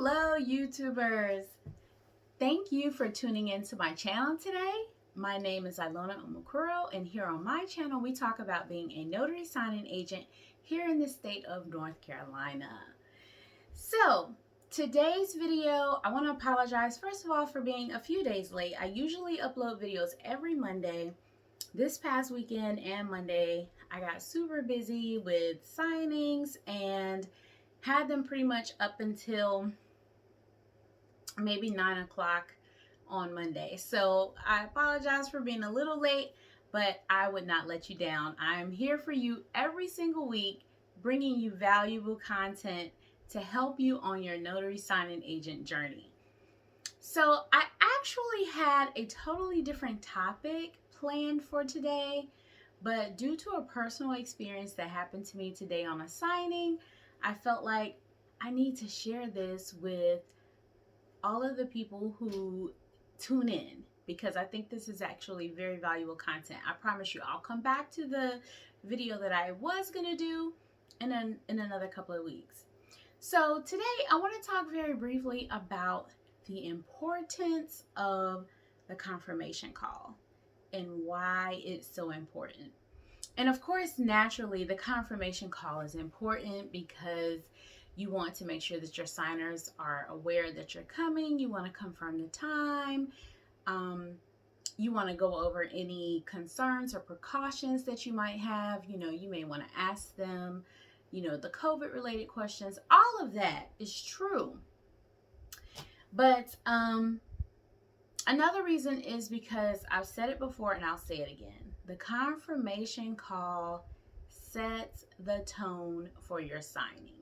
Hello, YouTubers. Thank you for tuning into my channel today. My name is Ilona Umukuro, and here on my channel, we talk about being a notary signing agent here in the state of North Carolina. So, today's video, I want to apologize, first of all, for being a few days late. I usually upload videos every Monday. This past weekend and Monday, I got super busy with signings and had them pretty much up until maybe 9 o'clock on Monday. So I apologize for being a little late, but I would not let you down. I am here for you every single week, bringing you valuable content to help you on your notary signing agent journey. So I actually had a totally different topic planned for today, but due to a personal experience that happened to me today on a signing, I felt like I need to share this with all of the people who tune in, because I think this is actually very valuable content. I promise you, I'll come back to the video that I was going to do in another couple of weeks. So today I want to talk very briefly about the importance of the confirmation call and why it's so important. And of course, naturally, the confirmation call is important because you want to make sure that your signers are aware that you're coming. You want to confirm the time. You want to go over any concerns or precautions that you might have. You may want to ask them, the COVID related questions. All of that is true. But another reason is because I've said it before and I'll say it again. The confirmation call sets the tone for your signing.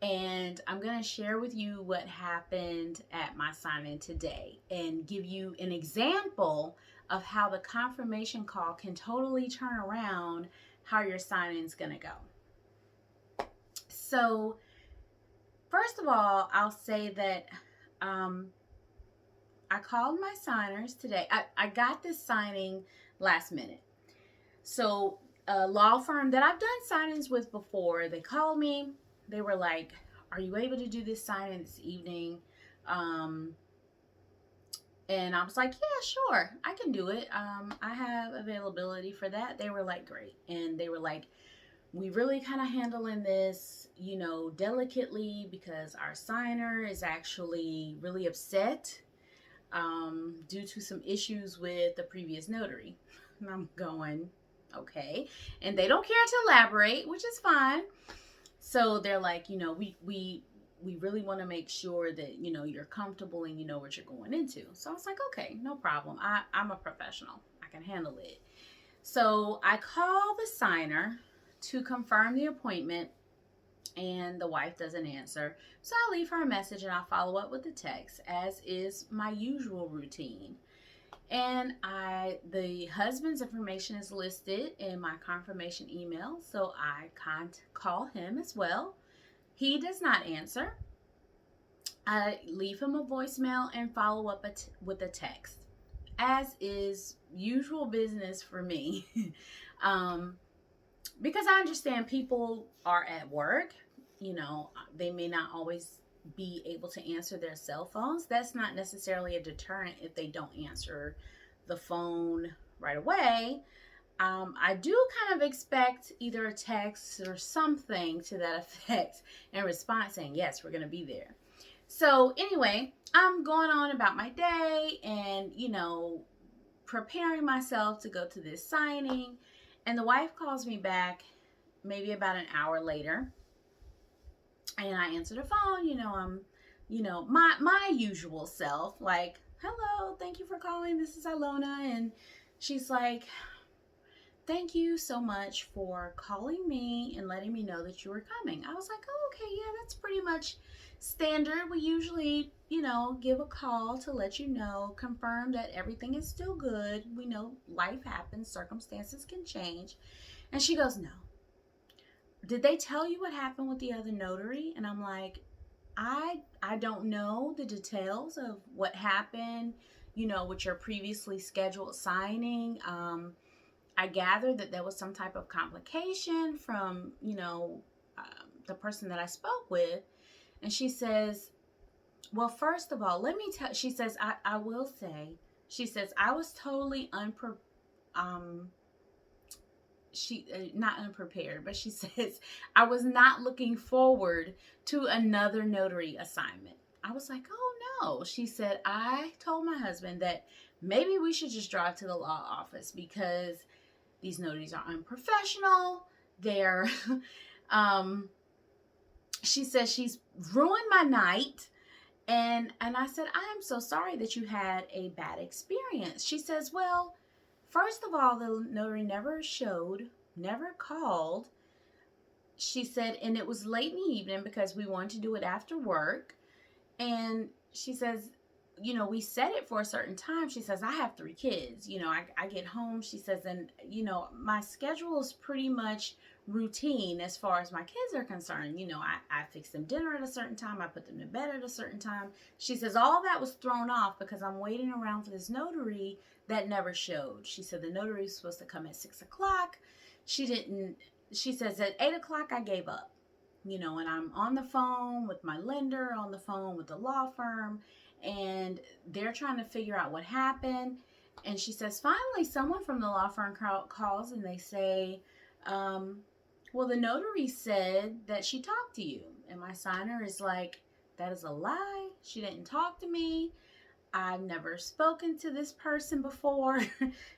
And I'm going to share with you what happened at my signing today and give you an example of how the confirmation call can totally turn around how your signing is going to go. So, first of all, I'll say that I called my signers today. I got this signing last minute. So, a law firm that I've done signings with before, they called me. They were like, "Are you able to do this signing this evening?" And I was like, "Yeah, sure, I can do it. I have availability for that." They were like, "Great." And they were like, "We really kind of handling this, delicately, because our signer is actually really upset due to some issues with the previous notary." And I'm going, okay. And they don't care to elaborate, which is fine. So they're like, we really want to make sure that, you're comfortable and you know what you're going into. So I was like, okay, no problem. I'm a professional. I can handle it. So I call the signer to confirm the appointment, and the wife doesn't answer. So I leave her a message and I follow up with a text, as is my usual routine. And the husband's information is listed in my confirmation email, so I call him as well. He does not answer. I leave him a voicemail and follow up with a text, as is usual business for me. Because I understand people are at work. They may not always be able to answer their cell phones. That's not necessarily a deterrent if they don't answer the phone right away. I do kind of expect either a text or something to that effect in response saying, yes, we're going to be there. So anyway, I'm going on about my day and, preparing myself to go to this signing. And the wife calls me back maybe about an hour later. And I answer the phone, I'm, my usual self, like, "Hello, thank you for calling. This is Ilona." And she's like, "Thank you so much for calling me and letting me know that you were coming." I was like, "Oh, okay, yeah, that's pretty much standard. We usually, give a call to let you know, confirm that everything is still good. We know life happens, circumstances can change." And she goes, "No. Did they tell you what happened with the other notary?" And I'm like, I don't know the details of what happened, with your previously scheduled signing. I gathered that there was some type of complication from, the person that I spoke with." And she says, Well, first of all, let me tell, she says, I will say, she says, I was totally um, not unprepared, but she says, I was not looking forward to another notary assignment. I was like, oh no. She said, I told my husband that maybe we should just drive to the law office because these notaries are unprofessional. They're, um, she says she's ruined my night. And I said, I am so sorry that you had a bad experience. She says, well, first of all, the notary never showed, never called. She said, and it was late in the evening because we wanted to do it after work. And she says, you know, we set it for a certain time. She says, I have 3 kids. You know, I get home, she says, and, you know, my schedule is pretty much routine as far as my kids are concerned. You know, I fix them dinner at a certain time. I put them to bed at a certain time. She says, all that was thrown off because I'm waiting around for this notary that never showed. She said, the notary was supposed to come at 6 o'clock. She didn't. She says, at 8 o'clock, I gave up. You know, and I'm on the phone with my lender, on the phone with the law firm, and they're trying to figure out what happened. And she says, finally, someone from the law firm calls and they say, well, the notary said that she talked to you. And my signer is like, that is a lie. She didn't talk to me. I've never spoken to this person before.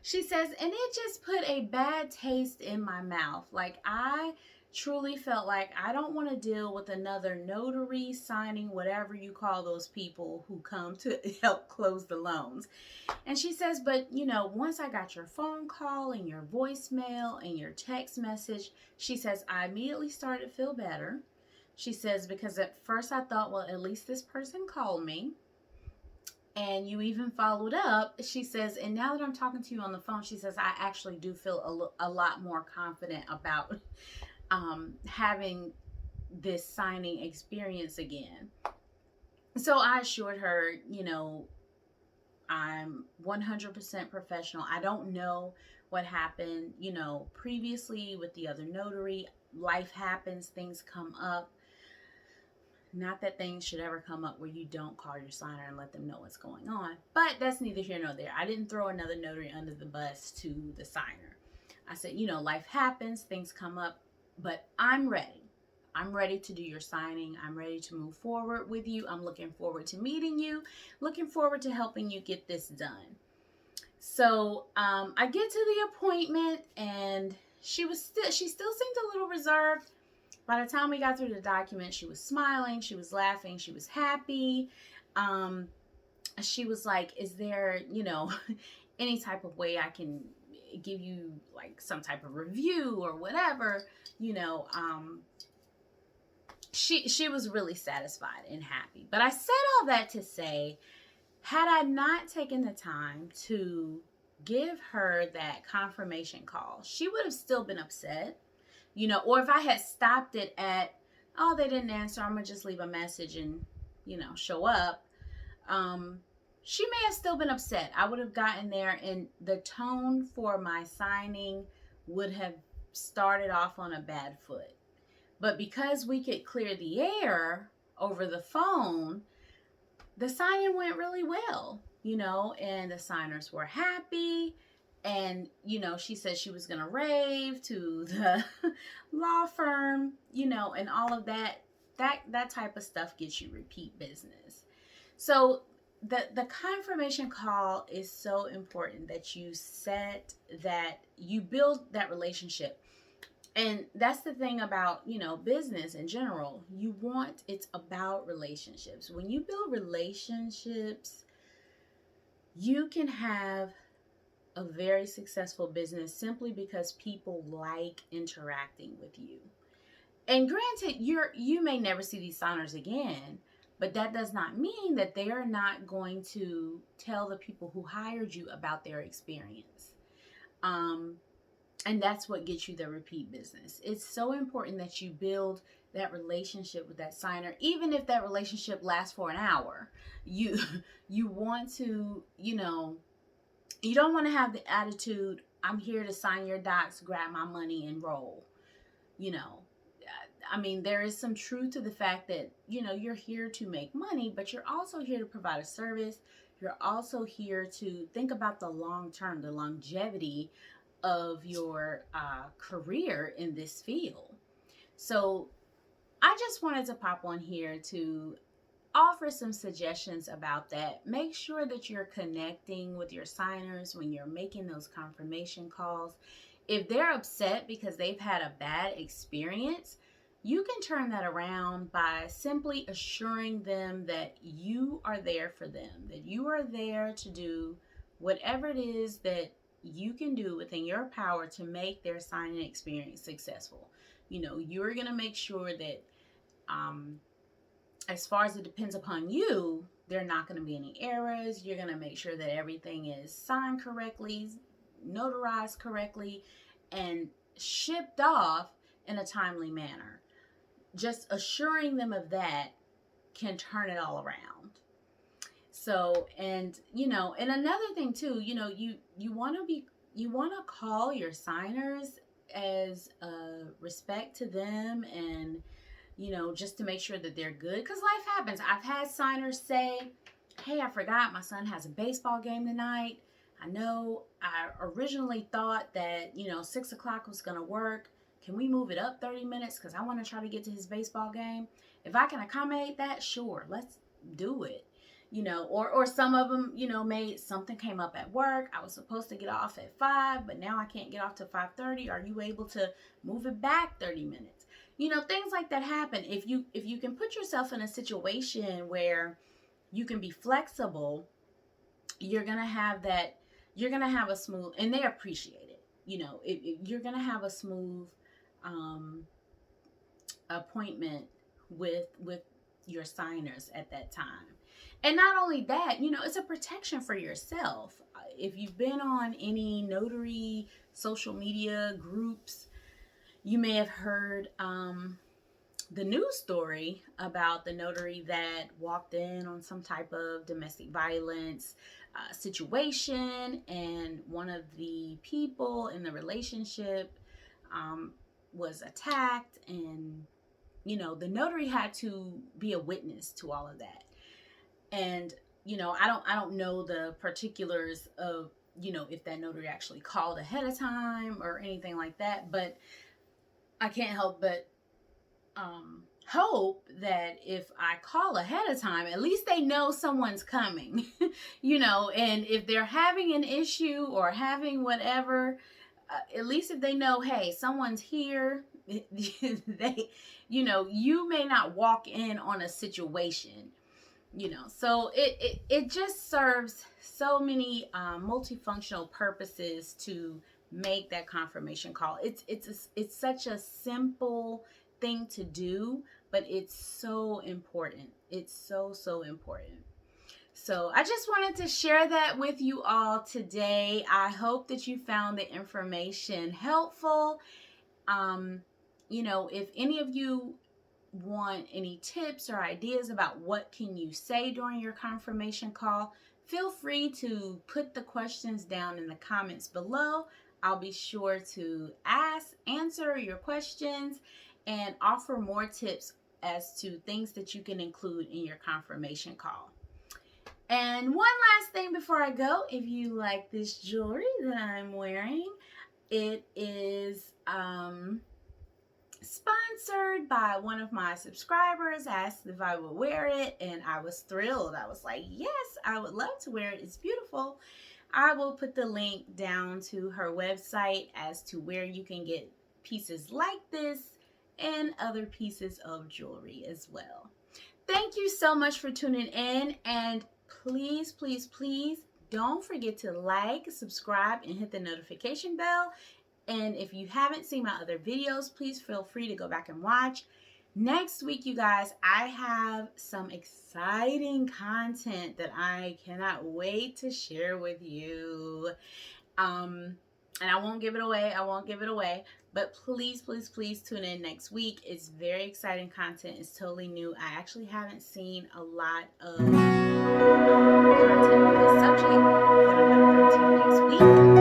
She says, and it just put a bad taste in my mouth. Like, I truly felt like I don't want to deal with another notary signing, whatever you call those people who come to help close the loans. And she says, but you know, once I got your phone call and your voicemail and your text message, she says, I immediately started to feel better. She says, because at first I thought, well, at least this person called me. And you even followed up. She says, and now that I'm talking to you on the phone, she says, I actually do feel a lot more confident about having this signing experience again. So I assured her, you know, I'm 100% professional. I don't know what happened, you know, previously with the other notary. Life happens, things come up. Not that things should ever come up where you don't call your signer and let them know what's going on. But that's neither here nor there. I didn't throw another notary under the bus to the signer. I said, you know, life happens, things come up, but I'm ready. I'm ready to do your signing. I'm ready to move forward with you. I'm looking forward to meeting you. Looking forward to helping you get this done. So I get to the appointment and she still seemed a little reserved. By the time we got through the document, she was smiling, she was laughing, she was happy. She was like, is there, you know, any type of way I can give you like some type of review or whatever, you know. She was really satisfied and happy. But I said all that to say, had I not taken the time to give her that confirmation call, she would have still been upset. You know, or if I had stopped it at, oh, they didn't answer, I'm going to just leave a message and, you know, show up. She may have still been upset. I would have gotten there and the tone for my signing would have started off on a bad foot. But because we could clear the air over the phone, the signing went really well, you know, and the signers were happy. And, you know, she said she was going to rave to the law firm, you know, and all of that. That type of stuff gets you repeat business. So the confirmation call is so important that you you build that relationship. And that's the thing about, you know, business in general. It's about relationships. When you build relationships, you can have a very successful business simply because people like interacting with you. And granted, you may never see these signers again, but that does not mean that they are not going to tell the people who hired you about their experience. And that's what gets you the repeat business. It's so important that you build that relationship with that signer, even if that relationship lasts for an hour. You want to, you know, you don't want to have the attitude, I'm here to sign your docs, grab my money, and roll. You know, I mean, there is some truth to the fact that, you're here to make money, but you're also here to provide a service. You're also here to think about the long term, the longevity of your career in this field. So I just wanted to pop on here to offer some suggestions about that. Make sure that you're connecting with your signers when you're making those confirmation calls. If they're upset because they've had a bad experience, you can turn that around by simply assuring them that you are there for them, that you are there to do whatever it is that you can do within your power to make their signing experience successful. You're going to make sure that as far as it depends upon you, there are not going to be any errors. You're going to make sure that everything is signed correctly, notarized correctly, and shipped off in a timely manner. Just assuring them of that can turn it all around. So, and another thing too, you want to call your signers as a respect to them, and just to make sure that they're good, because life happens. I've had signers say, hey, I forgot my son has a baseball game tonight. I know I originally thought that 6 o'clock was going to work. Can we move it up 30 minutes? Because I want to try to get to his baseball game. If I can accommodate that, sure, let's do it. Or some of them, something came up at work. I was supposed to get off at 5, but now I can't get off till 5:30. Are you able to move it back 30 minutes? Things like that happen. If you can put yourself in a situation where you can be flexible, you're going to have a smooth, and they appreciate it. You're going to have a smooth appointment with your signers at that time. And not only that, it's a protection for yourself. If you've been on any notary social media groups, you may have heard the news story about the notary that walked in on some type of domestic violence situation, and one of the people in the relationship was attacked, and the notary had to be a witness to all of that. And I don't know the particulars of if that notary actually called ahead of time or anything like that, but I can't help but hope that if I call ahead of time, at least they know someone's coming. And if they're having an issue or having whatever, at least if they know, hey, someone's here, they, you may not walk in on a situation, so it just serves so many multifunctional purposes to make that confirmation call. It's such a simple thing to do, but it's so important. It's so important. So I just wanted to share that with you all today. I hope that you found the information helpful. If any of you want any tips or ideas about what can you say during your confirmation call, feel free to put the questions down in the comments below. I'll be sure to answer your questions and offer more tips as to things that you can include in your confirmation call. And one last thing before I go, if you like this jewelry that I'm wearing, it is sponsored by one of my subscribers. Asked if I would wear it, and I was thrilled. I was like, yes, I would love to wear it. It's beautiful. I will put the link down to her website as to where you can get pieces like this and other pieces of jewelry as well. Thank you so much for tuning in, and please, please, please don't forget to like, subscribe, and hit the notification bell. And if you haven't seen my other videos, please feel free to go back and watch. Next week, you guys, I have some exciting content that I cannot wait to share with you. And I won't give it away. But please, please, please tune in next week. It's very exciting content. It's totally new. I actually haven't seen a lot of content on this subject that I'm going to bring to you next week.